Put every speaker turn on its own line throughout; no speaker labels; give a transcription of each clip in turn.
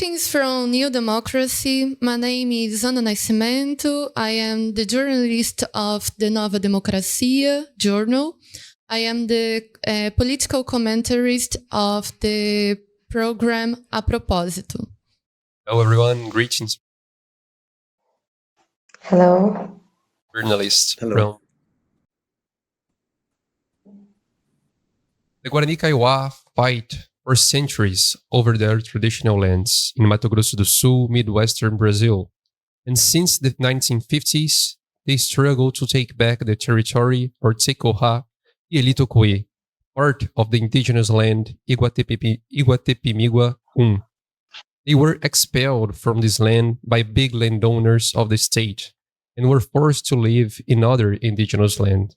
Greetings from New Democracy. My name is Ana Nascimento. I am the journalist of the Nova Democracia journal. I am the political commentarist of the program Propósito.
Hello, everyone. Greetings.
Hello.
Journalist
Hello.
from the Guarani Kaiowá fight for centuries over their traditional lands in Mato Grosso do Sul, Midwestern Brazil. And since the 1950s, they struggle to take back the territory or Tecoha, Pyelito Kue, part of the indigenous land Iguatemi. They were expelled from this land by big landowners of the state and were forced to live in other indigenous land.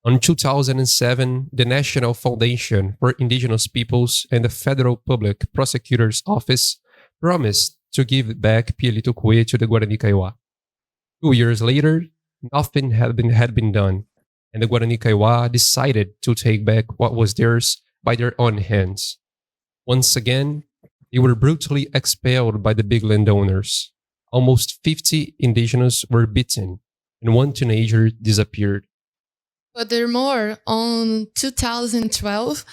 In 2007, the National Foundation for Indigenous Peoples and the Federal Public Prosecutor's Office promised to give back Pyelito Kue to the Guarani Kaiowá. 2 years later, nothing had been done, and the Guarani Kaiowá decided to take back what was theirs by their own hands. Once again, they were brutally expelled by the big landowners. Almost 50 indigenous were beaten, and one teenager disappeared.
Furthermore, on 2012,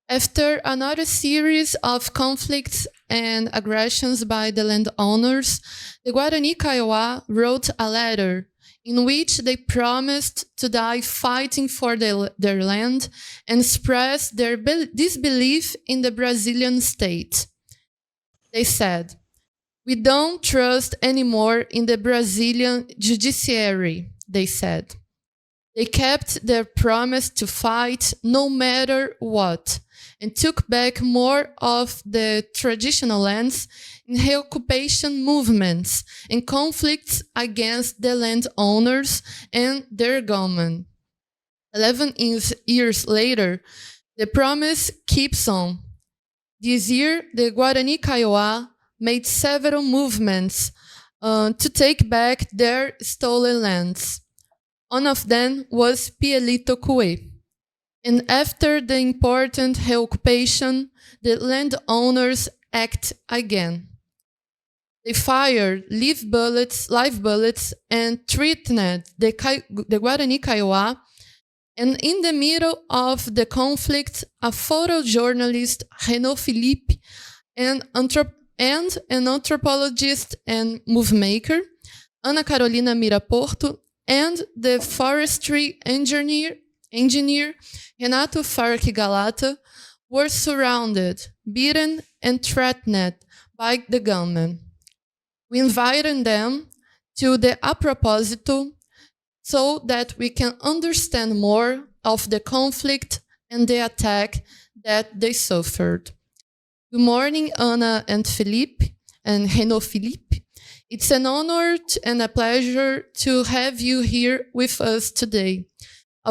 after another series of conflicts and aggressions by the landowners, the Guarani Kaiowá wrote a letter in which they promised to die fighting for their land and express their disbelief in the Brazilian state. They said, "We don't trust anymore in the Brazilian judiciary," they said. They kept their promise to fight no matter what and took back more of the traditional lands in reoccupation movements and conflicts against the landowners and their government. 11 years later, the promise keeps on. This year, the Guarani Kaiowá made several movements to take back their stolen lands. One of them was Pyelito Kue. And after the important reoccupation, the landowners act again. They fired live bullets and threatened the Guarani Kaiowá. And in the middle of the conflict, a photojournalist, Renaud Philippe, and an anthropologist and movemaker, Ana Carolina Mira Porto, and the forestry engineer Renato Philippe were surrounded, beaten, and threatened by the gunmen. We invited them to the Propósito so that we can understand more of the conflict and the attack that they suffered. Good morning, Ana and Philippe, and Renaud Philippe. It's an honor and a pleasure to have you here with us today.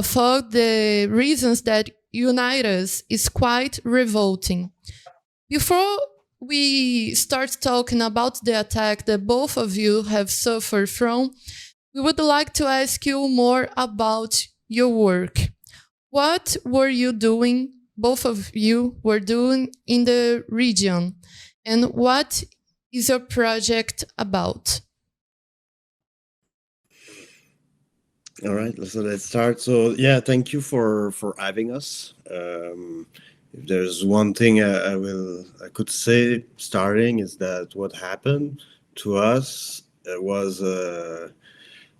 For the reasons that unite us is quite revolting. Before we start talking about the attack that both of you have suffered from, we would like to ask you more about your work. What were you doing, both of you were doing in the region, and what is your project about?
All right, so let's start. So yeah, thank you for having us. If there's one thing I could say starting is that what happened to us was,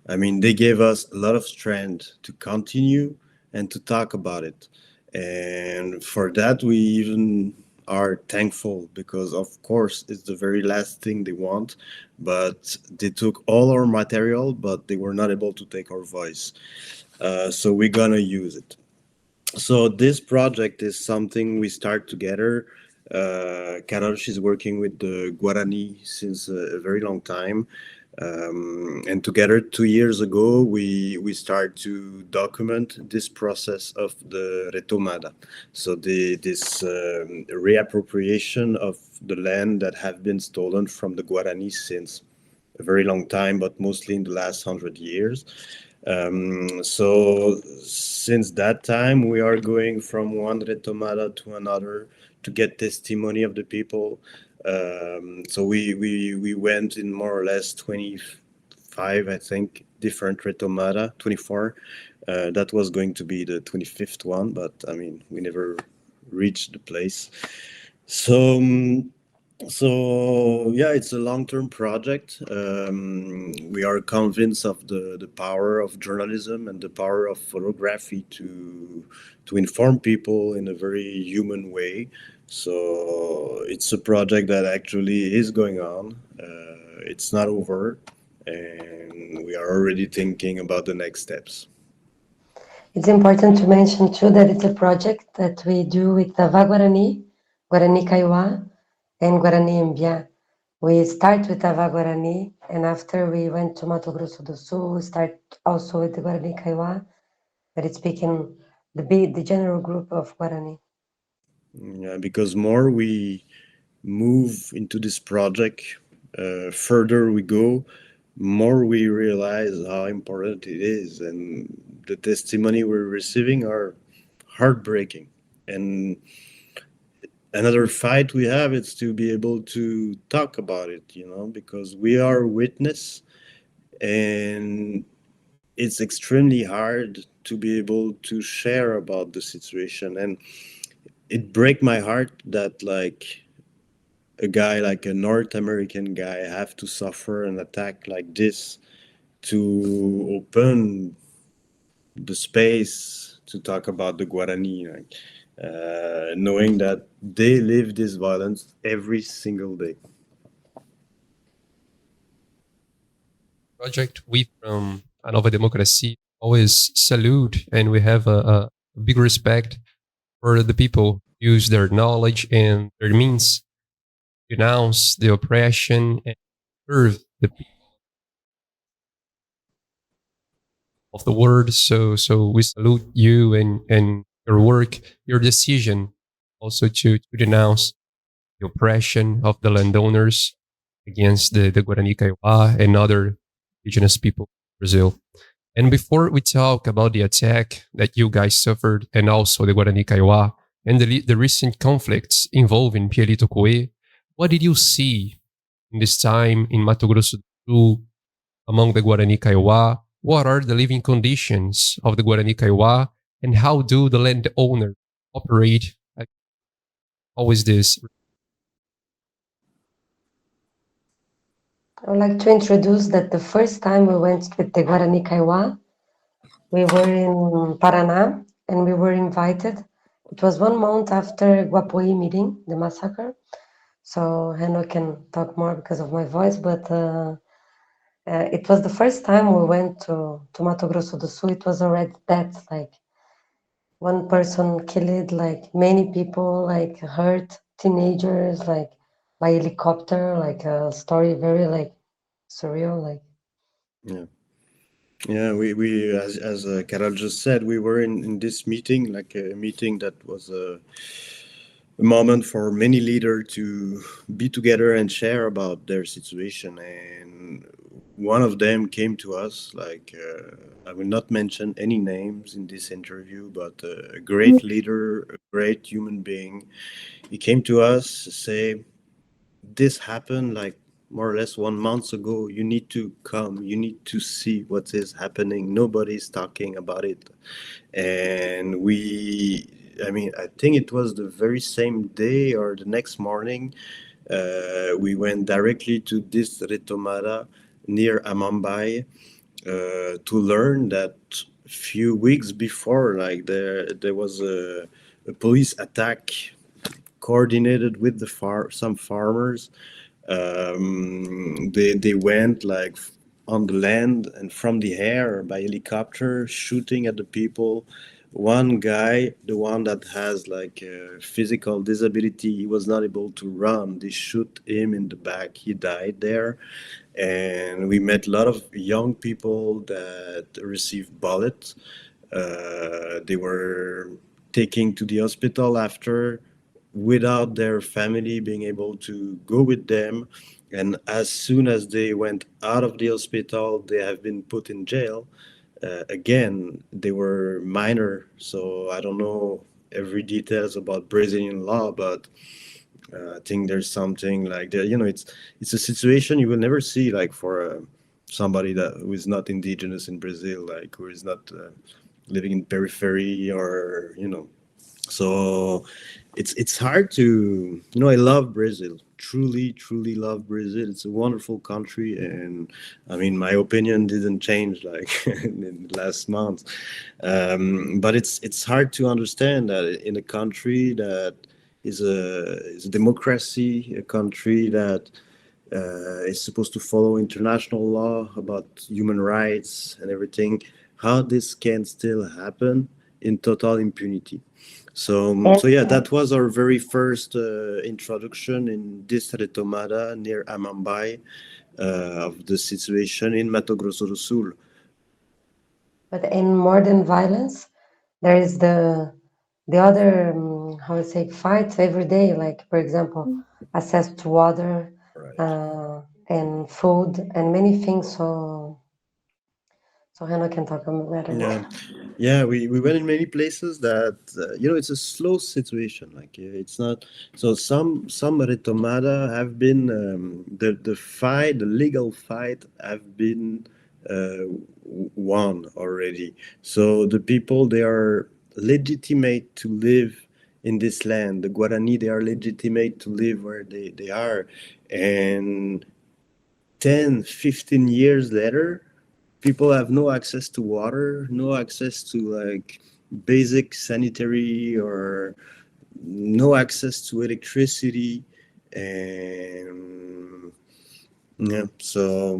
they gave us a lot of strength to continue and to talk about it. And for that, we even are thankful because, of course, it's the very last thing they want. But they took all our material, but they were not able to take our voice. So we're gonna use it. So this project is something we start together. Carol, she's working with the Guarani since a very long time. And together 2 years ago, we start to document this process of the retomada. So this reappropriation of the land that have been stolen from the Guarani since a very long time, but mostly in the last 100 years. So since that time, we are going from one retomada to another to get testimony of the people, So we went in more or less 25, I think, different retomada, 24. That was going to be the 25th one, but I mean, we never reached the place. So yeah, it's a long-term project. We are convinced of the power of journalism and the power of photography to inform people in a very human way. So it's a project that actually is going on. It's not over, and we are already thinking about the next steps.
It's important to mention too that it's a project that we do with the Guarani, Guarani Kaiowá, and Guarani Mbia. We start with the Guarani, and after we went to Mato Grosso do Sul, we start also with the Guarani Kaiowá, but it's speaking the general group of Guarani.
Yeah, because more we move into this project, further we go, more we realize how important it is, and the testimony we're receiving are heartbreaking. And another fight we have is to be able to talk about it, because we are witness, and it's extremely hard to be able to share about the situation. And it break my heart that like a guy, like a North American guy, have to suffer an attack like this to open the space to talk about the Guarani, like, knowing that they live this violence every single day.
Project, we from A Nova Democracia always salute, and we have a big respect for the people who use their knowledge and their means to denounce the oppression and serve the people of the world. So we salute you and your work, your decision also to denounce the oppression of the landowners against the Guarani Kaiowá and other indigenous people in Brazil. And before we talk about the attack that you guys suffered and also the Guarani Kaiowá and the recent conflicts involving Pyelito Kue, what did you see in this time in Mato Grosso do Sul among the Guarani Kaiowá? What are the living conditions of the Guarani Kaiowá, and how do the landowners operate? How is this?
I would like to introduce that the first time we went with the Guarani Kaiowá, we were in Paraná, and we were invited. It was 1 month after Guapoí meeting, the massacre. So Renaud can talk more because of my voice, but it was the first time we went to Mato Grosso do Sul. It was already that, like, one person killed, like many people, like hurt, teenagers, like by helicopter, like a story very like surreal, like.
Yeah, we as Carol just said, we were in this meeting, like a meeting that was a moment for many leaders to be together and share about their situation. And one of them came to us, like, I will not mention any names in this interview, but a great leader, a great human being. He came to us, say, this happened like more or less 1 month ago. You need to come. You need to see what is happening. Nobody's talking about it. And I think it was the very same day or the next morning, we went directly to this retomada near Amambai to learn that few weeks before, like there was a police attack coordinated with some farmers. They went like on the land and from the air by helicopter, shooting at the people. One guy, the one that has like a physical disability, he was not able to run. They shoot him in the back. He died there. And we met a lot of young people that received bullets. They were taken to the hospital after, without their family being able to go with them. And as soon as they went out of the hospital, they have been put in jail. Again, they were minor, so I don't know every details about Brazilian law, but I think there's something like that. It's a situation you will never see, like for somebody who is not indigenous in Brazil, like who is not living in periphery, or So it's hard to. I love Brazil. Truly love Brazil. It's a wonderful country, and I mean, my opinion didn't change like in the last month. But it's hard to understand that in a country that is a democracy, a country that is supposed to follow international law about human rights and everything, how this can still happen in total impunity. So yeah, that was our very first introduction in this retomada near Amambai of the situation in Mato Grosso do Sul.
But in more than violence, there is the other how I say fights every day. Like for example, access to water,
Right.
and food and many things. So Hannah can talk about it.
Yeah, we went in many places that it's a slow situation. Like it's not. So some retomada have been the legal fight have been won already. So the people, they are legitimate to live in this land. The Guarani, they are legitimate to live where they are, and 10, 15 years later, people have no access to water, no access to like basic sanitary, or no access to electricity. And yeah, so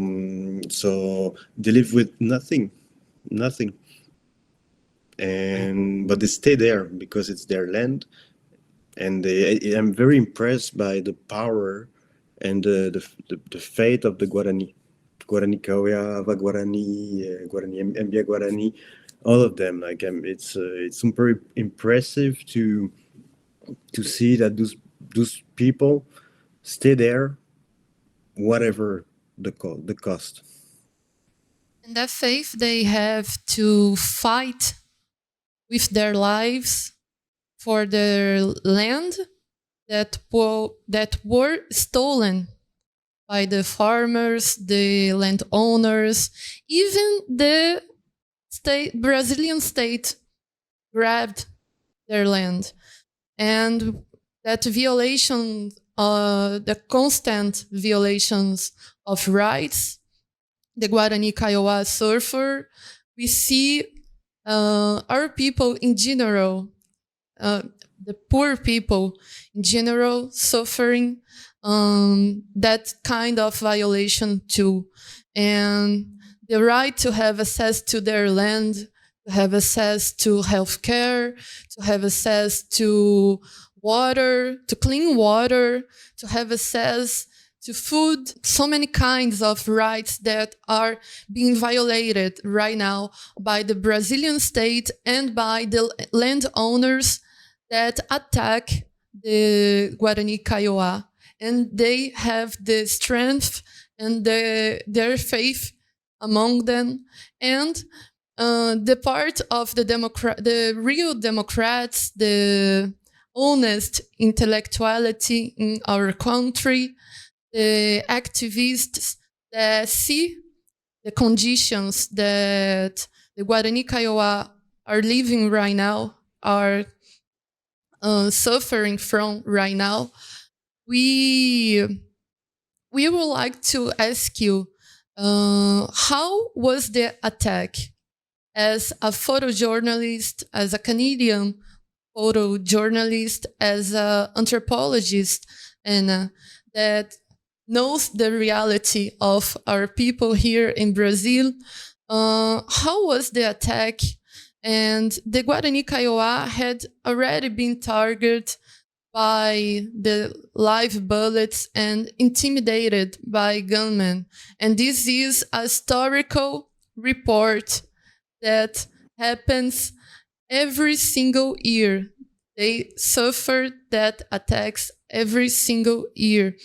they live with nothing. And but they stay there because it's their land. And I'm very impressed by the power and the fate of the Guarani Kaiowá, Guarani, Guarani, Mbia Guarani, all of them. Like it's super impressive to see that those people stay there, whatever the cost.
And that faith, they have to fight with their lives for their land that were stolen by the farmers, the landowners, even the Brazilian state grabbed their land. And that violation, the constant violations of rights, the Guarani Kaiowá suffer. We see our people in general, the poor people in general, suffering that kind of violation too. And the right to have access to their land, to have access to healthcare, to have access to water, to clean water, to have access to food, so many kinds of rights that are being violated right now by the Brazilian state and by the landowners that attack the Guarani Kaiowá. And they have the strength and their faith among them. And the part of the real Democrats, the honest intellectuality in our country, the activists that see the conditions that the Guarani Kaiowá are living right now, are suffering from right now. We would like to ask you, how was the attack? As a photojournalist, as a Canadian photojournalist, as an anthropologist, and that knows the reality of our people here in Brazil, how was the attack? And the Guarani Kaiowá had already been targeted by the live bullets and intimidated by gunmen. And this is a historical report that happens every single year. They suffer that attacks every single year.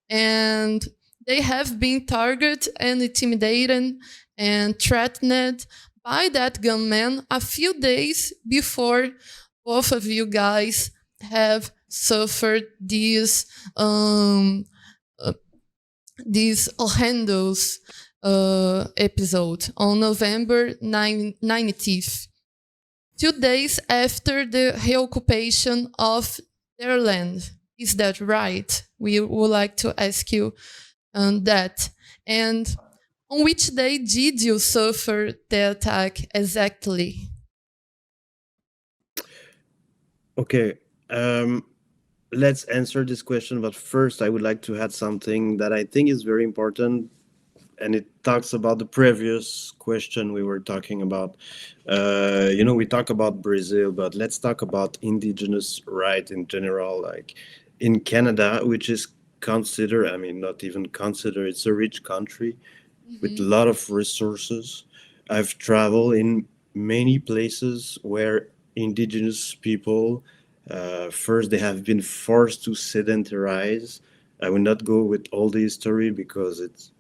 And they have been targeted and intimidated and threatened by that gunman a few days before both of you guys have suffered these horrendous episode on November 19th, 2 days after the reoccupation of their land. Is that right? We would like to ask you that. And on which day did you suffer the attack exactly?
Okay, let's answer this question. But first, I would like to add something that I think is very important, and it talks about the previous question we were talking about. We talk about Brazil, but let's talk about indigenous right in general. Like in Canada, which is considered, I mean, not even considered, it's a rich country with a lot of resources. I've traveled in many places where indigenous people, first, they have been forced to sedentarize. I will not go with all the history because it's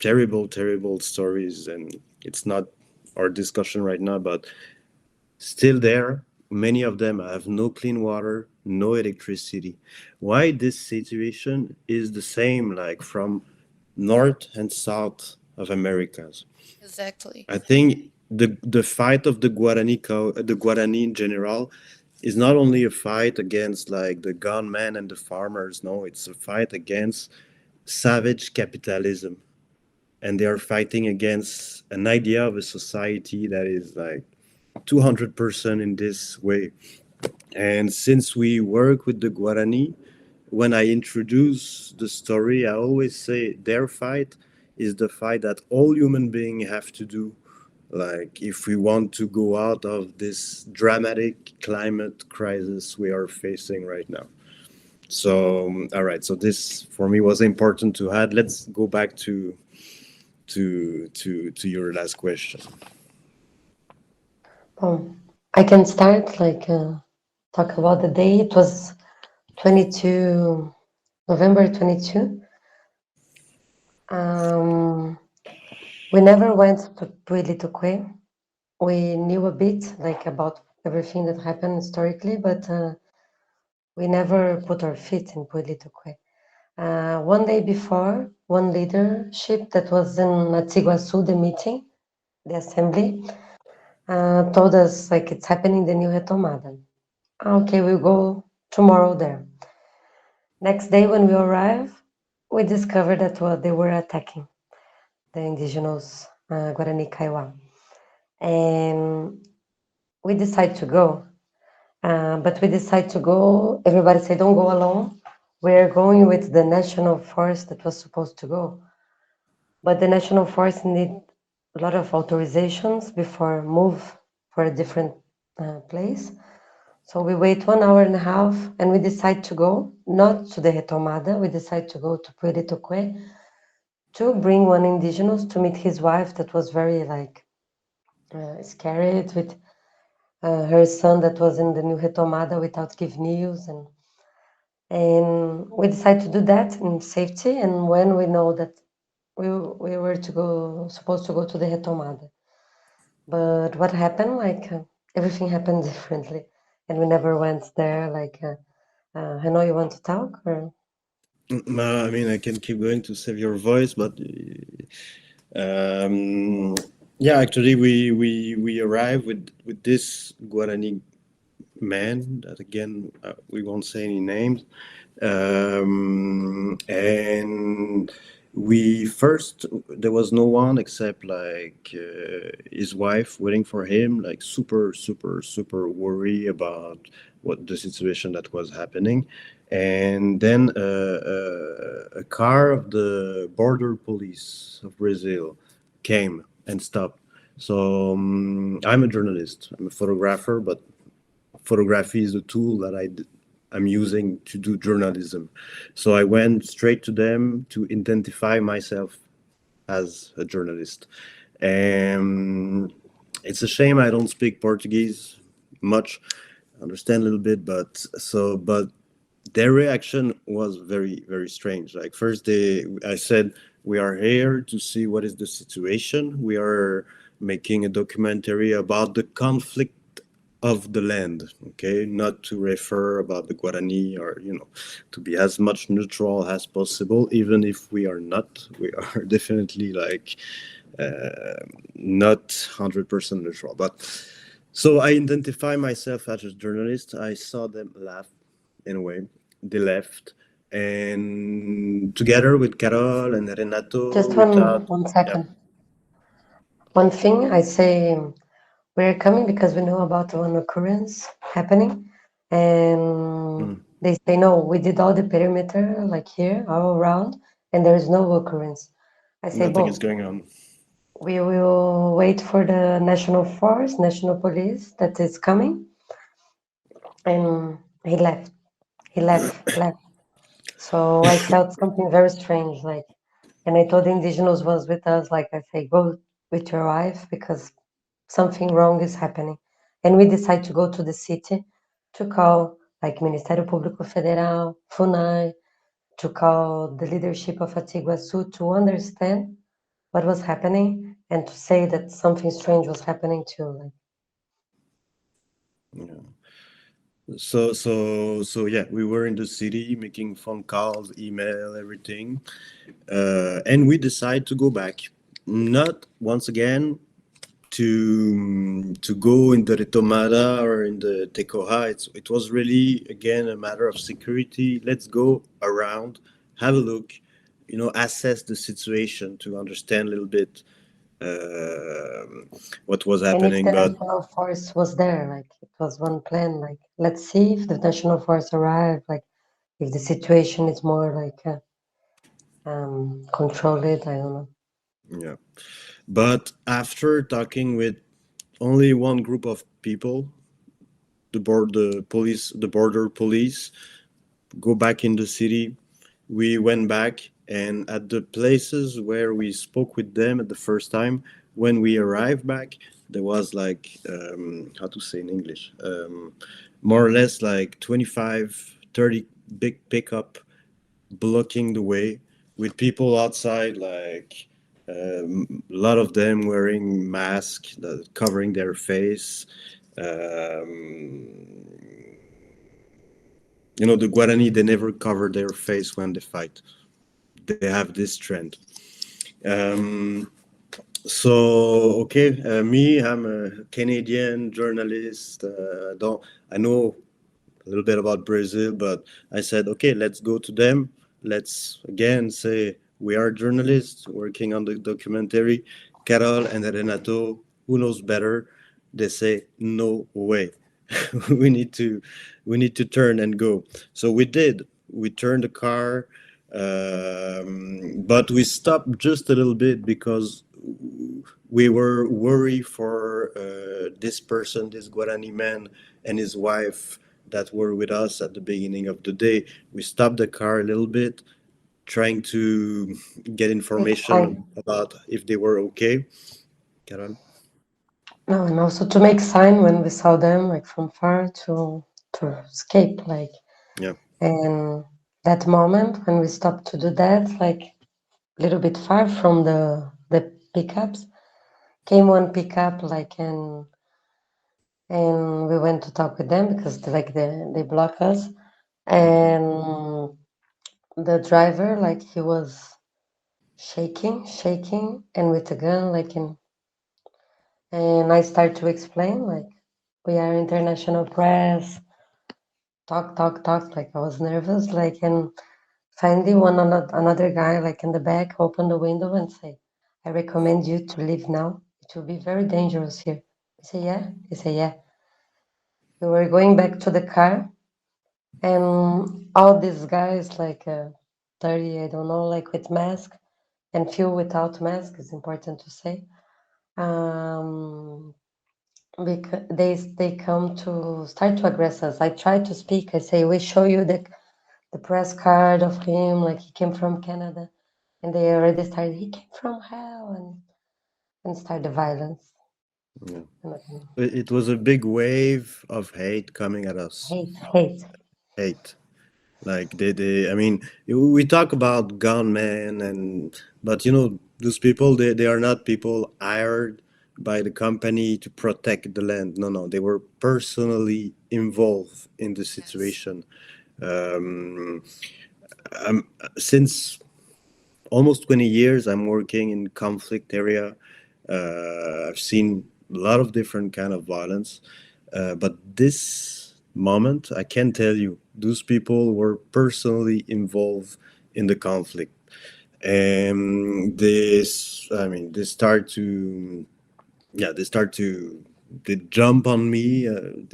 terrible, terrible stories, and it's not our discussion right now, but still there, many of them have no clean water, no electricity. Why this situation is the same, like from north and south of Americas?
Exactly.
I think the fight of the Guarani in general is not only a fight against like the gunmen and the farmers. No, it's a fight against savage capitalism, and they are fighting against an idea of a society that is like 200% in this way. And since we work with the Guarani, when I introduce the story, I always say their fight is the fight that all human beings have to do. Like, if we want to go out of this dramatic climate crisis we are facing right now. So, all right. So this for me was important to add. Let's go back to your last question.
I can start talk about the day. It was November 22. We never went to Pyelito Kue. We knew a bit about everything that happened historically, but we never put our feet in Pyelito Kue. One day before, one leadership that was in Mato the meeting, the assembly, told us it's happening, the new retomada. Okay, we'll go tomorrow there. Next day when we arrived, we discovered that they were attacking the indigenous Guarani Kaiowá. And we decided to go. But we decided to go, everybody said, don't go alone. We're going with the national force that was supposed to go. But the national force need a lot of authorizations before move for a different place. So we wait 1.5 hours and we decide to go, not to the retomada, we decide to go to Pyelito Kue to bring one indigenous to meet his wife that was very scared with her son that was in the new retomada without give news. And we decided to do that in safety. And when we know that we were supposed to go to the retomada. But what happened, everything happened differently. And we never went there. Renaud, you want to talk? Or?
I mean, I can keep going to save your voice, but yeah, actually, we arrived with this Guarani man that, again, we won't say any names, and there was no one except his wife waiting for him, super worried about what the situation that was happening. And then a car of the border police of Brazil came and stopped. So I'm a journalist, I'm a photographer, but photography is the tool that I'm using to do journalism. So I went straight to them to identify myself as a journalist. And it's a shame I don't speak Portuguese much. I understand a little bit, but their reaction was very, very strange. Like, first I said, we are here to see what is the situation. We are making a documentary about the conflict of the land, okay, not to refer about the Guarani, or to be as much neutral as possible, even if we are not. We are definitely like not 100% neutral. But so I identify myself as a journalist. I saw them laugh in a way. They left, and together with Carol and Renato,
Just
we thought,
one
yeah,
second. One thing I say, we're coming because we know about one occurrence happening, and they say no. We did all the perimeter, like here, all around, and there is no occurrence. I say,
nothing is
both.
going on.
We will wait for the national force, national police that is coming, and he left. He left. So I felt something very strange, like, and I told the indigenous was with us, like I say, go with your wife because something wrong is happening. And we decided to go to the city to call like Ministério Público Federal, FUNAI, to call the leadership of Iguaçu to understand what was happening and to say that something strange was happening too. Like,
Yeah. So yeah, we were in the city making phone calls, email, everything, and we decided to go back. Not once again to go in the retomada or in the tekoha. It was really again a matter of security. Let's go around, have a look, assess the situation to understand a little bit what was
and if
happening.
the
But
national force was there, like it was one plan, like let's see if the national force arrived, like if the situation is more like controlled, I don't know.
yeah, but after talking with only one group of people, the border police, go back in the city. We went back, and at the places where we spoke with them at the first time, when we arrived back, there was like how to say in English, more or less like 25, 30 big pickup blocking the way with people outside, like a lot of them wearing masks covering their face. The Guarani, they never cover their face when they fight. They have this trend. Um, so okay, me, I'm a Canadian journalist. I know a little bit about Brazil, but I said, okay, let's go to them. Let's again say we are journalists working on the documentary. Carol and Renato, who knows better? They say, no way. we need to we need to turn and go. So we did. We turned the car, but we stopped just a little bit because we were worried for this person, this Guarani man and his wife that were with us at the beginning of the day. We stopped the car a little bit, trying to get information about if they were okay. Carol?
No, and also to make sign when we saw them, like from far, to escape, like.
Yeah.
And that moment when we stopped to do that, like a little bit far from the pickups, came one pickup, like, and we went to talk with them because they block us, and the driver, like, he was shaking, and with a gun, like, and I start to explain, like, we are international press, talk, like, I was nervous, like, and finally another guy, like, in the back, opened the window and say, I recommend you to leave now. It will be very dangerous here. I say, yeah? He say, yeah. We were going back to the car, and all these guys, like 30, I don't know, like with mask, and few without mask, is important to say. Because they come to start to aggress us. I try to speak. I say, we show you the press card of him, like he came from Canada, and they already started. He came from hell, and start the violence.
Yeah. It was a big wave of hate coming at us. Hate. Like I mean, we talk about gunmen, but those people, they are not people hired by the company to protect the land. No, they were personally involved in the situation. Since almost 20 years, I'm working in conflict area. I've seen a lot of different kind of violence, but this moment, I can tell you, those people were personally involved in the conflict. And they start to, they jump on me a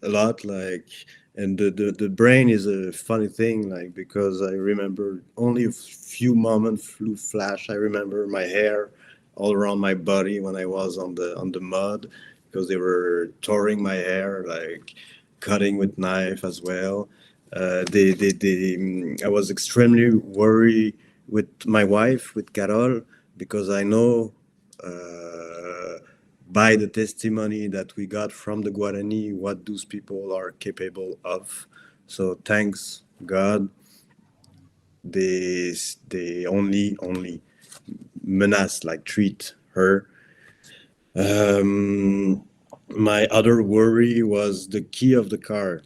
lot, like, and the brain is a funny thing, like, because I remember only a few moments flew flash. I remember my hair all around my body when I was on the mud, because they were tearing my hair, like cutting with knife as well. I was extremely worried with my wife, with Carol, because I know by the testimony that we got from the Guarani what those people are capable of. So thanks God, they only menace, like treat her. My other worry was the key of the car.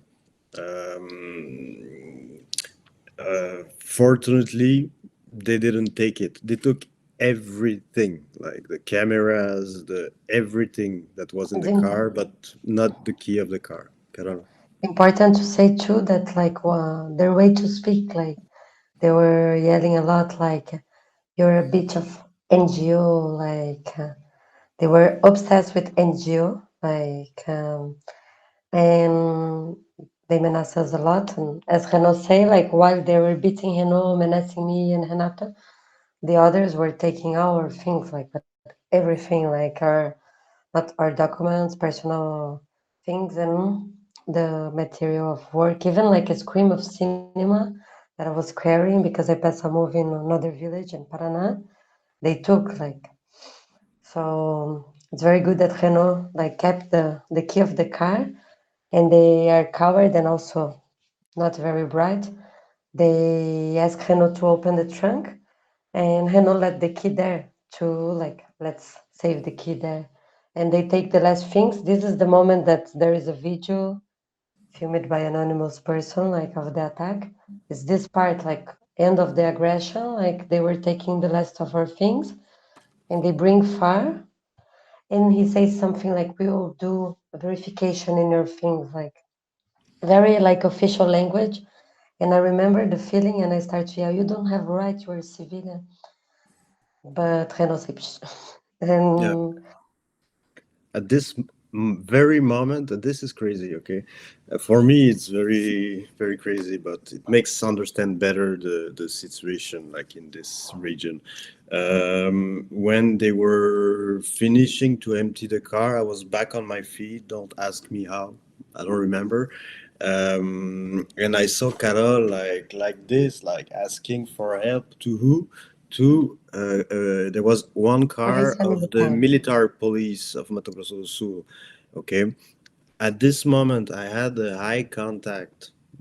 Fortunately, they didn't take it. They took everything, like the cameras, the everything that was in the car, but not the key of the car. Carol.
Important to say too that like their way to speak, like they were yelling a lot, like you're a bitch of NGO, like they were obsessed with NGO, like and they menace us a lot. And as Renaud say, like while they were beating Renaud, menacing me and Renata, the others were taking our things, like everything, like not our documents, personal things, and the material of work, even like a screen of cinema that I was carrying because I passed a movie in another village in Paraná. They took, like, so it's very good that Renaud like kept the key of the car, and they are covered and also not very bright. They asked Renaud to open the trunk, and Renaud let the key there to, like, let's save the key there. And they take the last things. This is the moment that there is a video filmed by an anonymous person, like, of the attack. It's this part, like, end of the aggression, like they were taking the last of our things, and they bring far. And he says something like, we will do a verification in your things, like very like official language. And I remember the feeling, and I start to yell, you don't have a right, you're a civilian. But Renaud said,
Yeah.
and
At this very moment, and this is crazy, okay? For me, it's very, very crazy, but it makes understand better the situation, like in this region. When they were finishing to empty the car, I was back on my feet. Don't ask me how. I don't remember. And I saw Carol like this, like asking for help to who? To there was one car
police
of the
militar.
military police of Mato Grosso do Sul. Okay, at this moment, I had a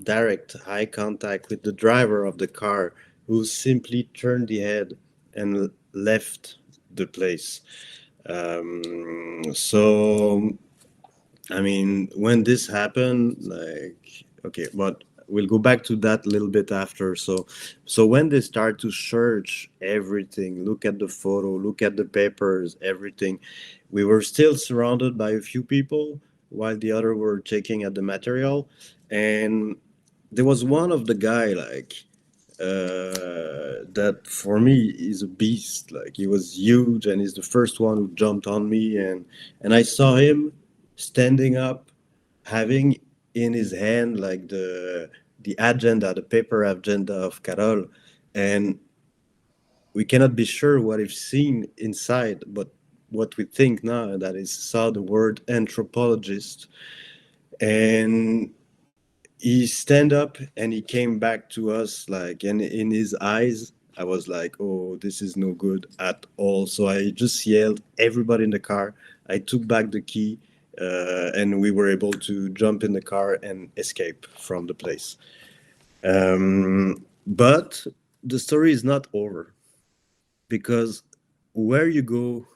direct eye contact with the driver of the car, who simply turned the head and left the place. So I mean, when this happened, like, okay, but we'll go back to that a little bit after. So when they start to search everything, look at the photo, look at the papers, everything, we were still surrounded by a few people while the other were checking at the material, and there was one of the guy, like, that for me is a beast. Like, he was huge, and he's the first one who jumped on me, and I saw him standing up, having in his hand like the agenda, the paper agenda of Carol, and we cannot be sure what we've seen inside, but what we think now that is saw the word anthropologist, and he stand up and he came back to us, like, and in his eyes I was like, oh, this is no good at all. So I just yelled everybody in the car. I took back the key, and we were able to jump in the car and escape from the place. But the story is not over, because where you go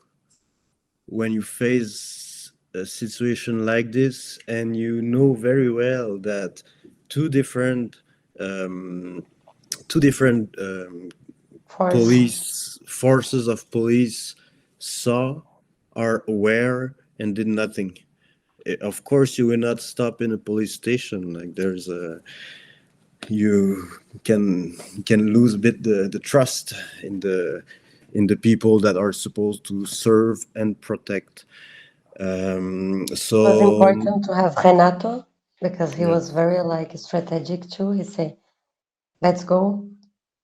when you face a situation like this, and you know very well that two different um,
Force.
police forces of police saw, are aware, and did nothing. Of course, you will not stop in a police station. Like there's a you can lose a bit the trust in the people that are supposed to serve and protect.
It was
So
important to have Renato because he
yeah,
was very like strategic too. He said, "Let's go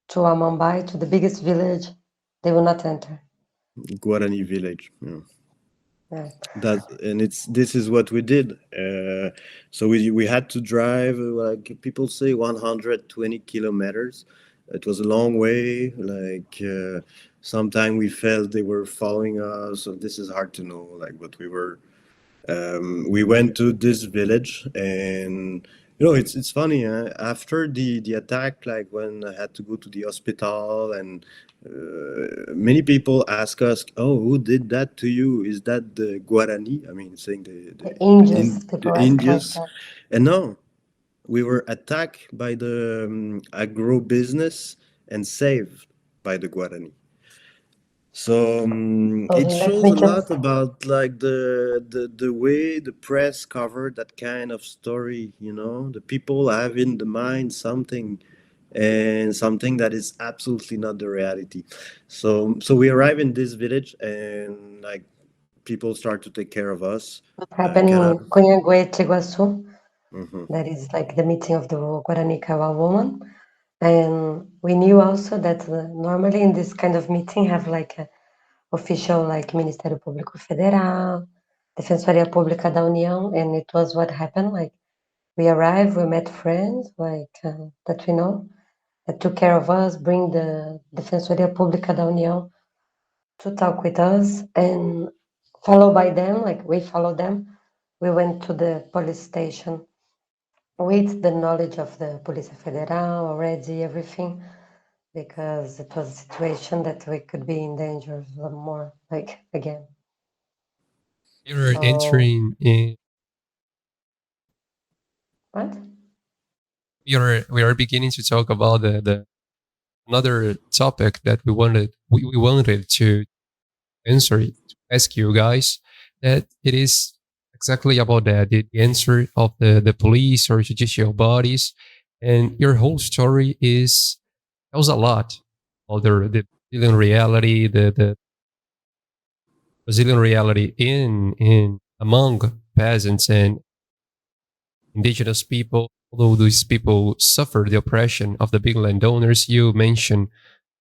to Amambai, to the biggest village. They will not enter."
Guarani village. Yeah.
Yeah.
That and this is what we did. So we had to drive like people say 120 kilometers. It was a long way. Like sometimes we felt they were following us. So this is hard to know. Like, but we went to this village, and it's funny. After the attack, like when I had to go to the hospital, and many people ask us, "Oh, who did that to you? Is that the Guarani?" I mean, saying
The Indians,
the
people ask like
Indians,
that.
and no, we were attacked by the agro business and saved by the Guarani. So
So
it
let
shows
me
a lot
just
about like the way the press covered that kind of story. The people have in the mind something, and something that is absolutely not the reality. So we arrive in this village, and like people start to take care of us.
what happened
Kind
in
of.
Cunhaguete,
Hmm.
that is like the meeting of the Guarani Kaiowá woman. And we knew also that normally in this kind of meeting have like a official like Ministério Público Federal, Defensoria Pública da União, and it was what happened. Like we arrived, we met friends like that we know that took care of us, bring the Defensoria Pública da União to talk with us, and followed by them, like we followed them. We went to the police station with the knowledge of the Polícia Federal already, everything, because it was a situation that we could be in danger more, like again.
You're
So
entering in.
what?
We are beginning to talk about the another topic that we wanted to answer to ask you guys, that it is exactly about that, the answer of the police or judicial bodies. And your whole story is tells a lot of the Brazilian reality, the Brazilian reality in among peasants and indigenous people. Although these people suffer the oppression of the big landowners, you mentioned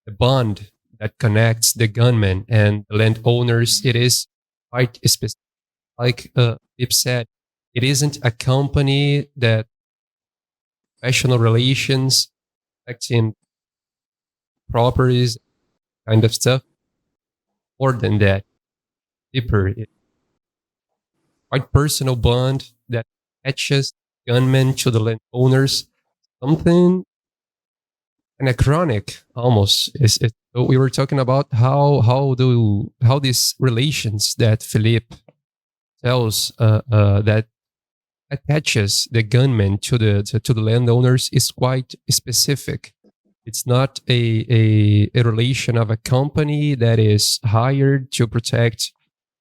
the bond that connects the gunmen and the landowners. It is quite specific. Like Philippe said, it isn't a company that professional relations, affecting properties, kind of stuff. More than that, deeper, it's quite personal bond that attaches gunmen to the landowners. Something anachronic almost. So we were talking about how these relations that Philippe tells that attaches the gunmen to the landowners is quite specific. It's not a relation of a company that is hired to protect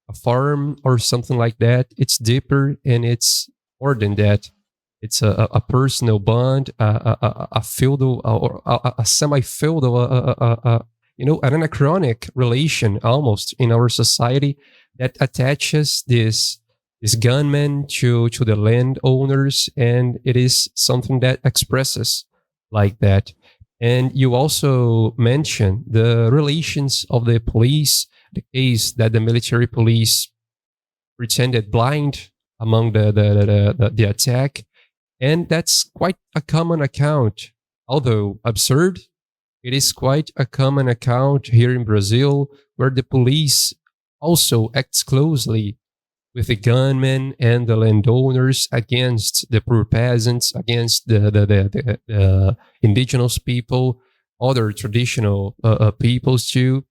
a farm or something like that. It's deeper and it's more than that. It's a personal bond, a feudal or a semi-feudal, an anachronic relation almost in our society that attaches this gunmen to the landowners, and it is something that expresses like that. And you also mentioned the relations of the police, the case that the military police pretended blind among the attack. And that's quite a common account. Although absurd, it is quite a common account here in Brazil, where the police also acts closely with the gunmen and the landowners against the poor peasants, against the indigenous people, other traditional peoples too.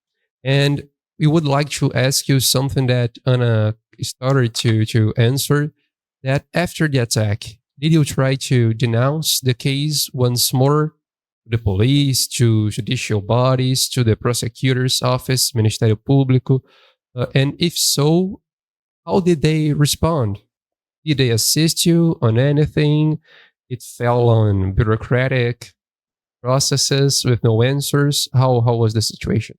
And we would like to ask you something that Ana started to answer, that after the attack, did you try to denounce the case once more to the police, to judicial bodies, to the prosecutor's office, Ministério Público? And if so, how did they respond? Did they assist you on anything? It fell on bureaucratic processes with no answers. How was the situation?